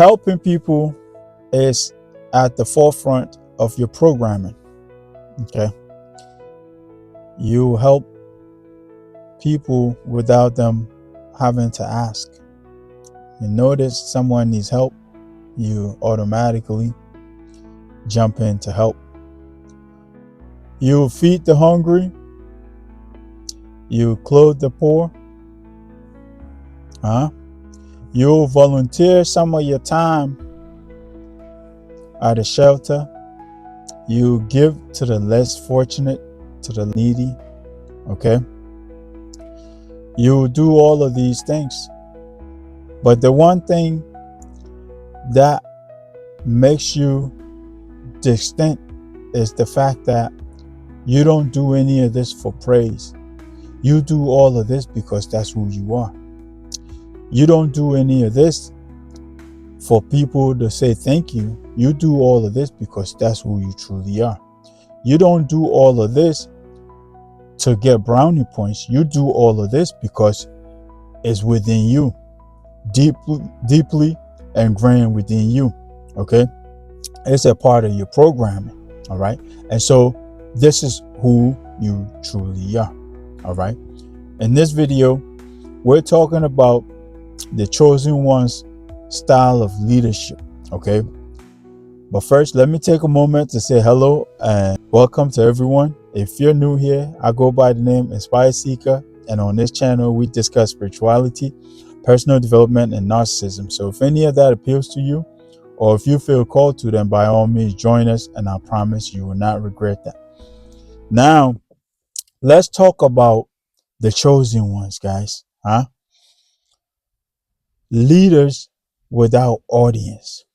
helping people is at the forefront of your programming. Okay, you help people without them having to ask. You notice someone needs help, you automatically jump in to help. You feed the hungry, you clothe the poor, you volunteer some of your time at a shelter, you give to the less fortunate, to the needy. Okay, you do all of these things, but the one thing that makes you distinct is the fact that you don't do any of this for praise. You do all of this because that's who you are. You don't do any of this for people to say thank you. You do all of this because that's who you truly are. You don't do all of this to get brownie points. You do all of this because it's within you, deeply ingrained within you. Okay, it's a part of your programming. All right, and so this is who you truly are. All right, in this video we're talking about the chosen one's style of leadership. Okay, but first let me take a moment to say hello and welcome to everyone. If you're new here, I go by the name inspiredseeker, and on this channel we discuss spirituality, personal development, and narcissism. So if any of that appeals to you, or if you feel called to, then by all means join us, and I promise you will not regret that. Now let's talk about the chosen ones, guys. Leaders without audience.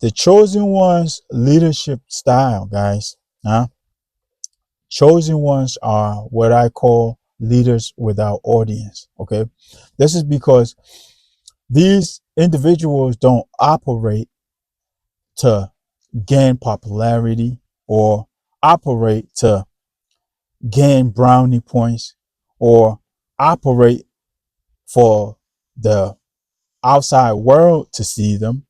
The chosen ones leadership style, guys. Chosen ones are what I call leaders without audience. Okay, this is because these individuals don't operate to gain popularity or operate to gain brownie points or operate for the outside world to see them.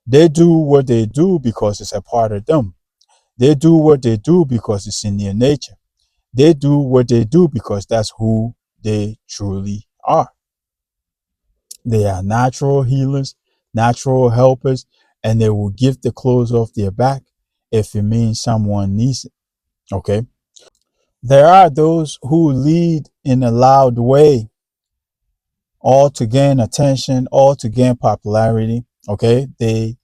They do what they do because it's a part of them. They do what they do because it's in their nature. They do what they do because that's who they truly are. They are natural healers, natural helpers, and they will give the clothes off their back if it means someone needs it. Okay. There are those who lead in a loud way, all to gain attention, all to gain popularity. Okay. They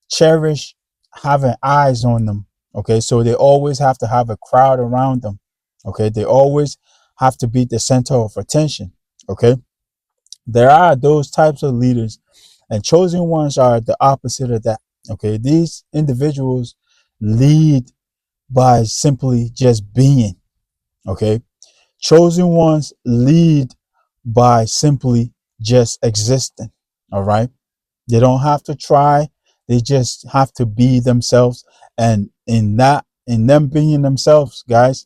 cherish having eyes on them. Okay. So they always have to have a crowd around them. Okay. They always have to be the center of attention. Okay. There are those types of leaders, and chosen ones are the opposite of that. Okay. These individuals lead by simply just being. Okay. Chosen ones lead by simply just existing. All right. They don't have to try. They just have to be themselves. And in them being themselves, guys,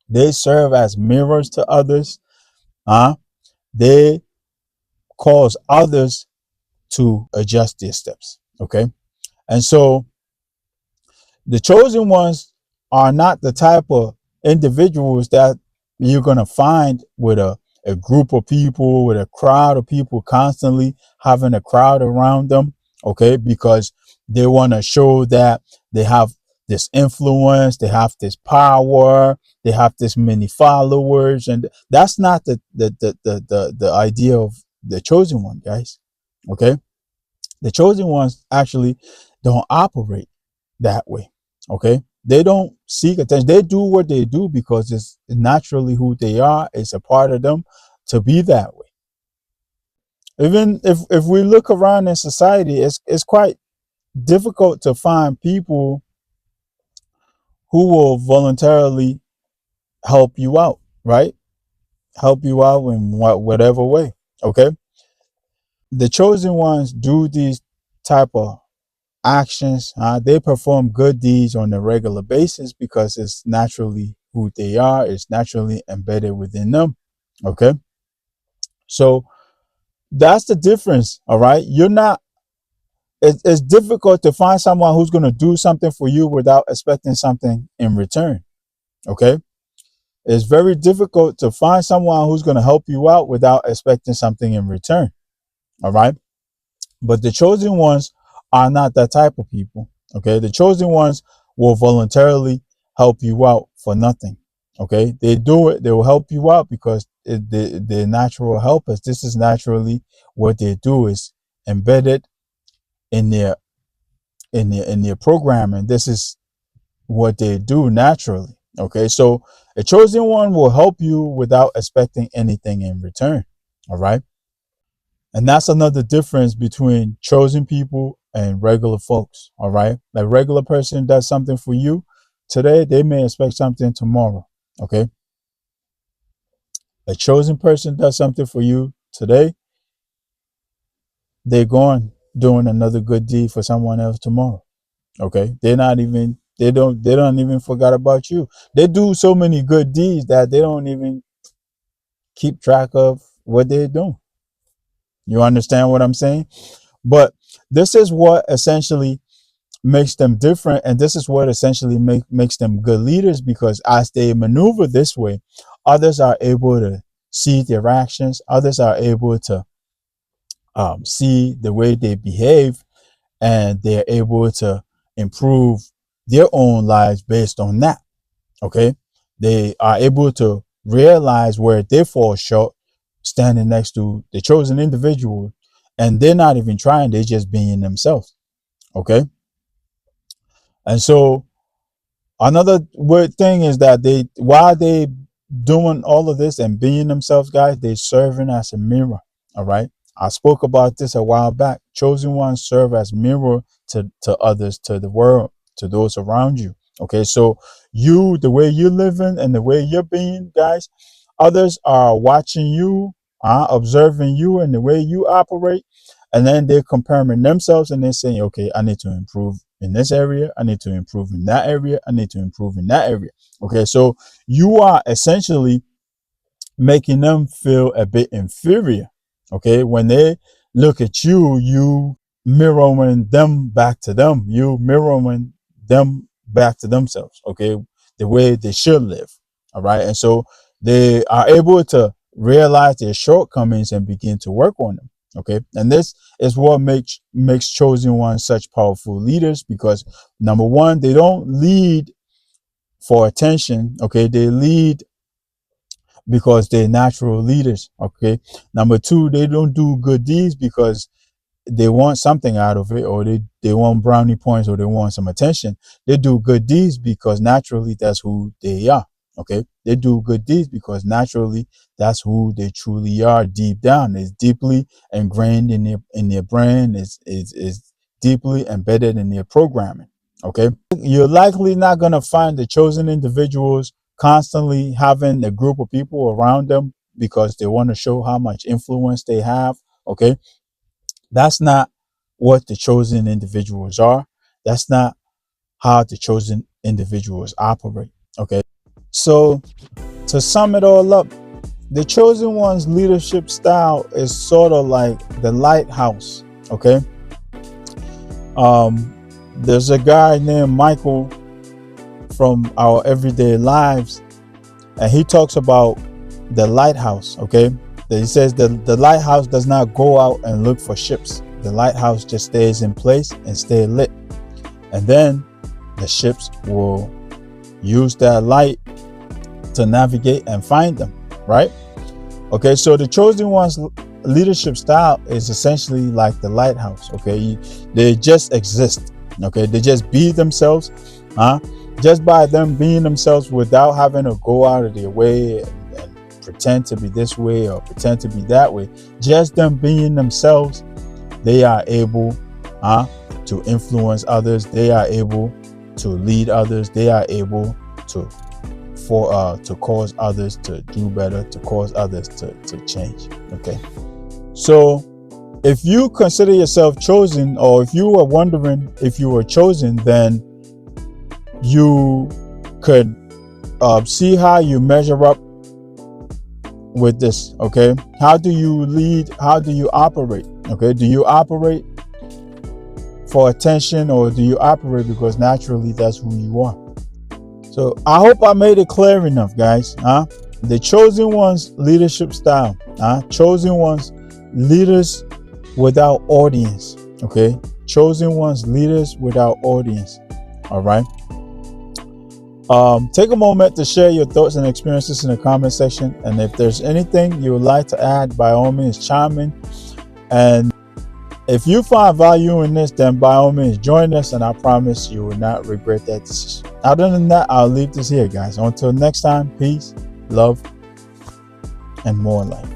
they serve as mirrors to others. They cause others to adjust their steps. Okay. And so the chosen ones are not the type of individuals that you're going to find with a group of people, with a crowd of people, constantly having a crowd around them. Okay. Because they want to show that they have this influence, they have this power, they have this many followers. And that's not the idea of the chosen one, guys. Okay. The chosen ones actually don't operate that way. Okay. They don't seek attention. They do what they do because it's naturally who they are. It's a part of them to be that way. Even if we look around in society, it's quite difficult to find people who will voluntarily help you out, right? Help you out in whatever way. Okay. The chosen ones do these type of actions. They perform good deeds on a regular basis because it's naturally who they are. It's naturally embedded within them. Okay. So That's the difference. All right. You're not, it's difficult to find someone who's going to do something for you without expecting something in return. Okay. It's very difficult to find someone who's going to help you out without expecting something in return. All right. But the chosen ones are not that type of people. Okay. The chosen ones will voluntarily help you out for nothing. Okay. They do it. They will help you out because they're natural helpers. This is naturally what they do, is embedded in their in their programming. This is what they do naturally. Okay. So a chosen one will help you without expecting anything in return. All right. And that's another difference between chosen people and regular folks. All right. Like, regular person does something for you today, they may expect something tomorrow. Okay. A chosen person does something for you today, they're going doing another good deed for someone else tomorrow. Okay. They don't even forget about you. They do so many good deeds that they don't even keep track of what they're doing. You understand what I'm saying? But this is what essentially makes them different, and this is what essentially makes them good leaders, because as they maneuver this way, others are able to see their actions, others are able to see the way they behave, and they're able to improve their own lives based on that. Okay. They are able to realize where they fall short standing next to the chosen individual, and they're not even trying, they're just being themselves. Okay. And so another weird thing is that while they doing all of this and being themselves, guys, they serving as a mirror. All right. I spoke about this a while back. Chosen ones serve as mirror to others, to the world, to those around you. Okay. So the way you're living and the way you're being, guys, others are watching you, observing you and the way you operate. And then they're comparing themselves and they're saying, okay, I need to improve in this area. I need to improve in that area. I need to improve in that area. Okay. So you are essentially making them feel a bit inferior. Okay. When they look at you, you mirroring them back to them. You mirroring them back to themselves. Okay. The way they should live. All right. And so they are able to realize their shortcomings and begin to work on them. Okay. And this is what makes chosen ones such powerful leaders, because number one, they don't lead for attention. Okay. They lead because they're natural leaders. Okay. Number two, they don't do good deeds because they want something out of it, or they want brownie points, or they want some attention. They do good deeds because naturally that's who they are. Okay. They do good deeds because naturally that's who they truly are deep down. It's deeply ingrained in their brain. It's deeply embedded in their programming. Okay. You're likely not going to find the chosen individuals constantly having a group of people around them because they want to show how much influence they have. Okay. That's not what the chosen individuals are. That's not how the chosen individuals operate. Okay. So to sum it all up, the chosen one's leadership style is sort of like the lighthouse. Okay. There's a guy named Michael from Our Everyday Lives, and he talks about the lighthouse. Okay. He says that the lighthouse does not go out and look for ships. The lighthouse just stays in place and stay lit. And then the ships will use that light to navigate and find them, right? Okay, so the chosen one's leadership style is essentially like the lighthouse. Okay, they just exist. Okay, they just be themselves, just by them being themselves without having to go out of their way and pretend to be this way or pretend to be that way. Just them being themselves, they are able to influence others. They are able to lead others. They are able to cause others to do better, to cause others to change. Okay, so if you consider yourself chosen, or if you are wondering if you were chosen, then you could see how you measure up with this. Okay, how do you lead? How do you operate? Okay, do you operate for attention, or do you operate because naturally that's who you are? So I hope I made it clear enough, guys. The chosen ones leadership style. Chosen ones leaders without audience. Okay, chosen ones leaders without audience. All right. Take a moment to share your thoughts and experiences in the comment section, and if there's anything you would like to add, by all means chime in. And if you find value in this, then by all means join us, and I promise you will not regret that decision. Other than that, I'll leave this here, guys. Until next time, peace, love, and more life.